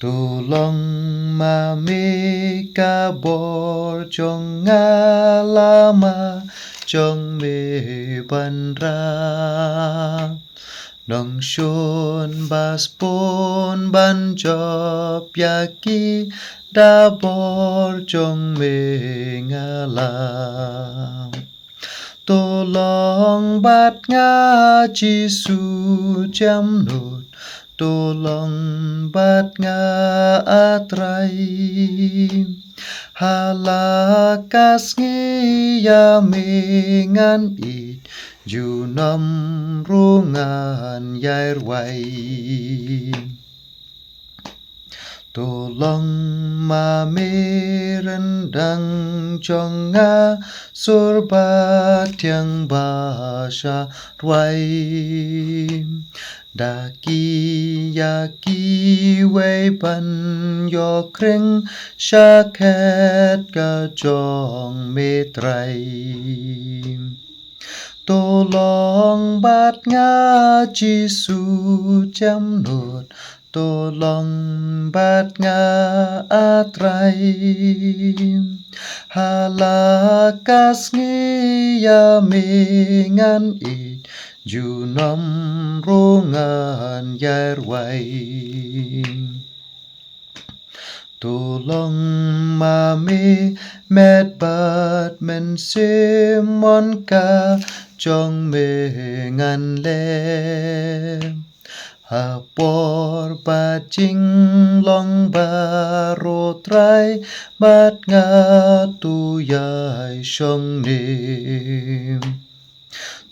Tolong mami kabor jong ngalama jong me banra nong shun bas pon ban job yaki dabor jong me ngalam. Tolong bat ngaji su jam nut, tolong bat nga atrai, halakas ngiya mengan it, junam rungan yair wai. Tolong mami rendang jonga surbat yang basah wai. Daki yaki wei ban yo kring syaket kajong metrai. Tolong bat ngaji su jam nut, tolong bat nga atrai, halakas ngiya mengan it, junam rungan yair wai. Tolong mami met bat men simon ka jong mengan le. Hapor bajing long baro trai bat nga tu yai shong nim.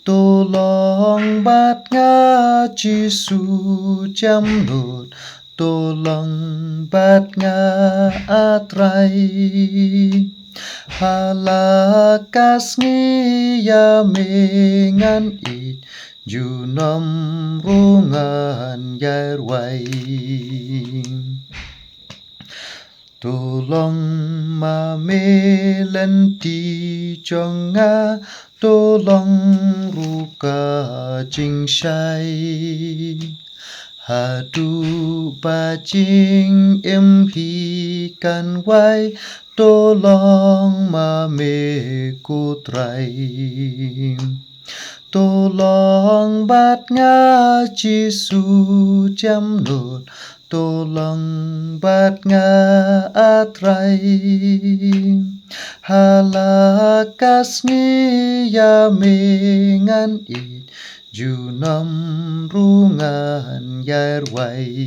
Tolong bat ngaji su jam nut, tolong bat nga atrai, halakas ngiya mengan it, junam rungan yair wai. Tolong mami lenti jonga, tolong ruka jing shai, hadu bajing imhikan wai, tolong mami kutrai. Tolong bat ngaji su jam nut, tolong bat nga atrai, halakas ngiya mengan it, junam rungan yair wai.